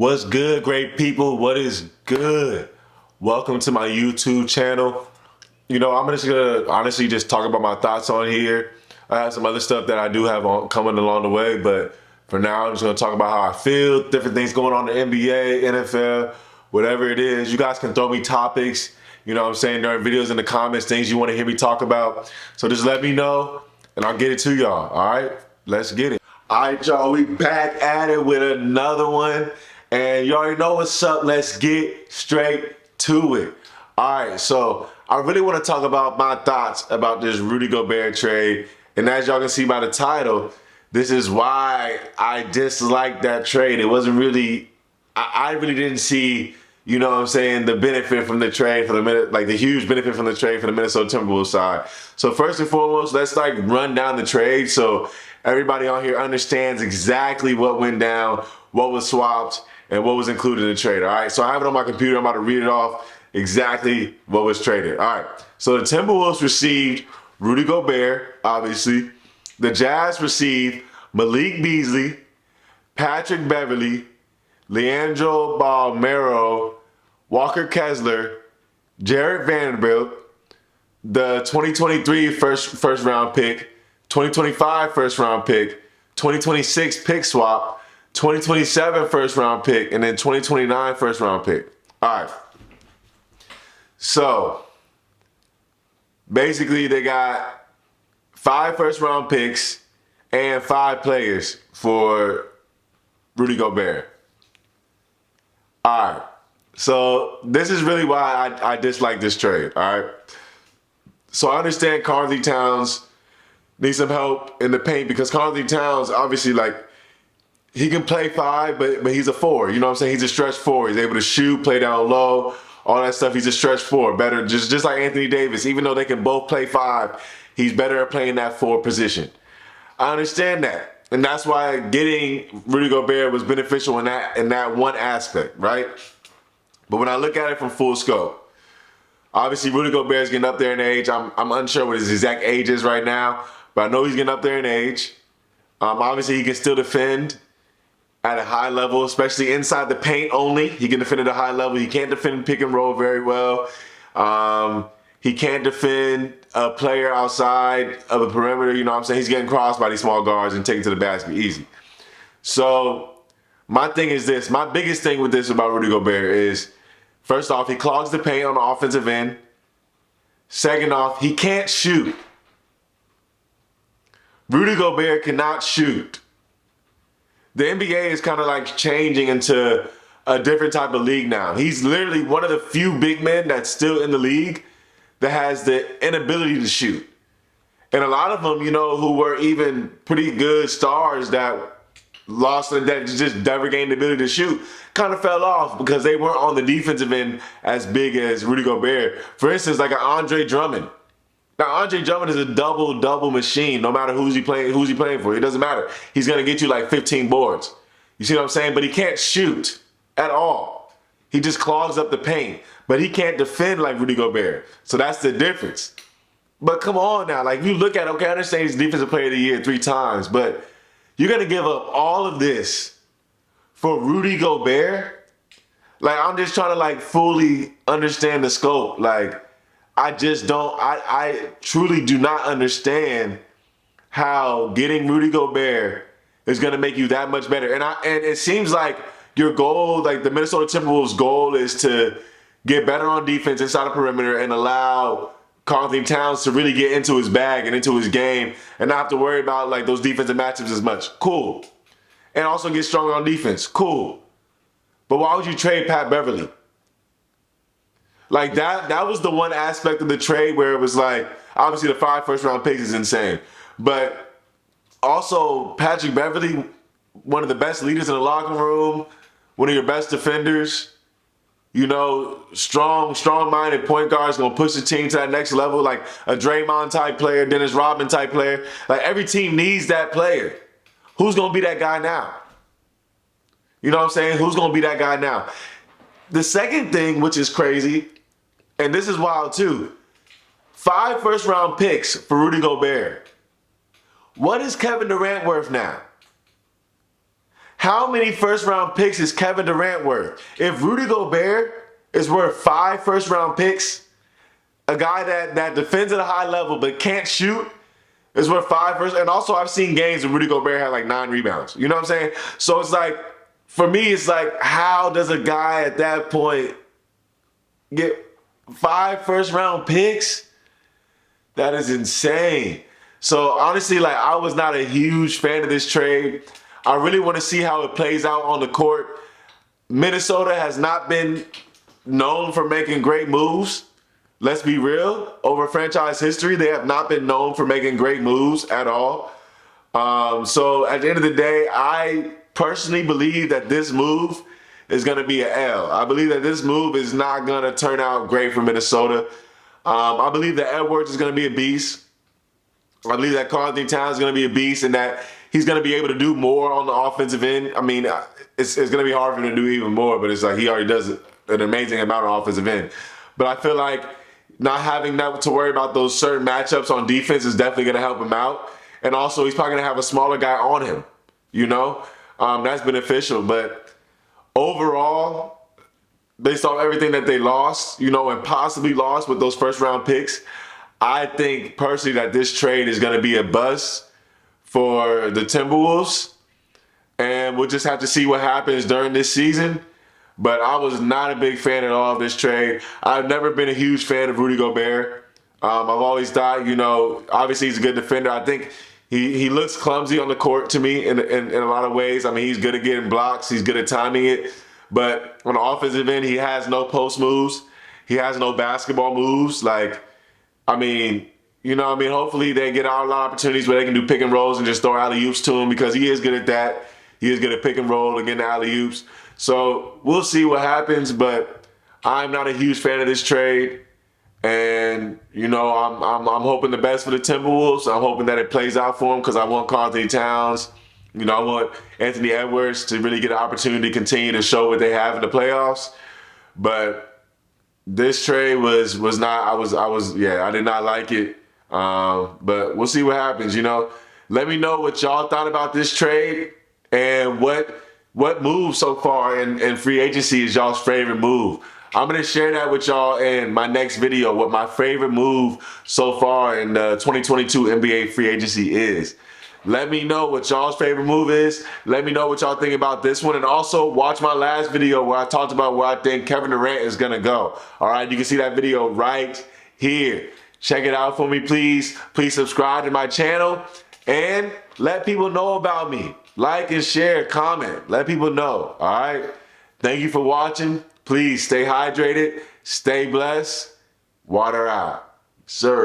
What's good, great people? What is good? Welcome to my YouTube channel. I'm just gonna honestly just talk about my thoughts on here. I have some other stuff that I do have coming along the way, but for now, I'm just gonna talk about how I feel, different things going on in the NBA, NFL, whatever it is. You guys can throw me topics, during videos in the comments, things you want to hear me talk about. So just let me know, and I'll get it to y'all. All right, let's get it. All right, y'all, we back at it with another one. And you already know what's up. Let's get straight to it. All right, so I really want to talk about my thoughts about this Rudy Gobert trade. And as y'all can see by the title, this is why I dislike that trade. It wasn't really, I really didn't see, the benefit from the trade for the huge benefit from the trade for the Minnesota Timberwolves side. So first and foremost, let's run down the trade so everybody on here understands exactly what went down, what was swapped, and what was included in the trade. All right, so I have it on my computer. I'm about to read it off exactly what was traded. All right, so the Timberwolves received Rudy Gobert, obviously. The Jazz received Malik Beasley, Patrick Beverley, Leandro Balmero, Walker Kessler, Jared Vanderbilt, the 2023 first round pick, 2025 first round pick, 2026 pick swap, 2027 first round pick, and then 2029 first round pick. All right. So basically they got 5 first round picks and 5 players for Rudy Gobert. All right. So this is really why I dislike this trade. All right. So I understand Carly Towns needs some help in the paint because Carly Towns obviously he can play 5, but he's a 4. You know what I'm saying? He's a stretch 4. He's able to shoot, play down low, all that stuff. He's a stretch 4. Better, just like Anthony Davis. Even though they can both play 5, he's better at playing that 4 position. I understand that. And that's why getting Rudy Gobert was beneficial in that one aspect, right? But when I look at it from full scope, obviously Rudy Gobert is getting up there in age. I'm unsure what his exact age is right now, but I know he's getting up there in age. Obviously he can still defend at a high level, especially inside the paint only. He can defend at a high level. He can't defend pick and roll very well. He can't defend a player outside of the perimeter. You know what I'm saying? He's getting crossed by these small guards and taken to the basket easy. So my thing is this. My biggest thing with this about Rudy Gobert is, first off, he clogs the paint on the offensive end. Second off, he can't shoot. Rudy Gobert cannot shoot. The NBA is kind of changing into a different type of league now. He's literally one of the few big men that's still in the league that has the inability to shoot. And a lot of them, who were even pretty good stars that just never gained the ability to shoot, kind of fell off because they weren't on the defensive end as big as Rudy Gobert. For instance, like an Andre Drummond. Now, Andre Drummond is a double machine. No matter who's he playing for, it doesn't matter. He's gonna get you 15 boards. You see what I'm saying? But he can't shoot at all. He just clogs up the paint. But he can't defend like Rudy Gobert. So that's the difference. But come on now, you look at, okay, I understand he's Defensive Player of the Year 3 times, but you're gonna give up all of this for Rudy Gobert? I'm just trying to fully understand the scope. I just don't, I truly do not understand how getting Rudy Gobert is going to make you that much better. And it seems like your goal, the Minnesota Timberwolves' goal is to get better on defense inside the perimeter and allow Karl-Anthony Towns to really get into his bag and into his game and not have to worry about those defensive matchups as much. Cool. And also get stronger on defense. Cool. But why would you trade Pat Beverley? That was the one aspect of the trade where it was obviously the 5 first round picks is insane. But also Patrick Beverley, one of the best leaders in the locker room, one of your best defenders, strong-minded point guards, gonna push the team to that next level, like a Draymond type player, Dennis Rodman type player. Every team needs that player. Who's gonna be that guy now? You know what I'm saying? Who's gonna be that guy now? The second thing, which is crazy, and this is wild too, 5 first round picks for Rudy Gobert. What is Kevin Durant worth now? How many first-round picks is Kevin Durant worth? If Rudy Gobert is worth 5 first-round picks, a guy that defends at a high level but can't shoot is worth 5 first. And also, I've seen games where Rudy Gobert had like 9 rebounds. You know what I'm saying? So it's like, for me, it's like, how does a guy at that point get 5 first-round picks? That is insane. So honestly, like, I was not a huge fan of this trade. I really want to see how it plays out on the court. Minnesota has not been known for making great moves. Let's be real. Over franchise history, they have not been known for making great moves at all. So at the end of the day, I personally believe that this move is going to be an L. I believe that this move is not going to turn out great for Minnesota. I believe that Edwards is going to be a beast. I believe that Karl-Anthony Towns is going to be a beast and that he's going to be able to do more on the offensive end. I mean, it's going to be hard for him to do even more, but it's like he already does an amazing amount on offensive end. But I feel like not having that to worry about those certain matchups on defense is definitely going to help him out. And also, he's probably going to have a smaller guy on him, you know? That's beneficial. But overall, based on everything that they lost, you know, and possibly lost with those first-round picks, I think personally that this trade is going to be a bust for the Timberwolves. And we'll just have to see what happens during this season. But I was not a big fan at all of this trade. I've never been a huge fan of Rudy Gobert. I've always thought, you know, obviously he's a good defender. I think he looks clumsy on the court to me in a lot of ways. I mean, he's good at getting blocks. He's good at timing it. But on the offensive end, he has no post moves. He has no basketball moves. Like, I mean, you know what I mean? Hopefully they get out a lot of opportunities where they can do pick and rolls and just throw alley-oops to him because he is good at that. He is good at pick and roll and getting alley-oops. So we'll see what happens, but I'm not a huge fan of this trade. And, you know, I'm hoping the best for the Timberwolves. I'm hoping that it plays out for them because I want Karl-Anthony Towns. You know, I want Anthony Edwards to really get an opportunity to continue to show what they have in the playoffs. But this trade was not, I did not like it. But we'll see what happens, you know. Let me know what y'all thought about this trade and what move so far in free agency is y'all's favorite move. I'm going to share that with y'all in my next video, what my favorite move so far in the 2022 NBA free agency is. Let me know what y'all's favorite move is. Let me know what y'all think about this one. And also watch my last video where I talked about where I think Kevin Durant is going to go. All right, you can see that video right here. Check it out for me, please. Please subscribe to my channel and let people know about me. Like and share, comment. Let people know, all right? Thank you for watching. Please stay hydrated, stay blessed. Water out. Sir.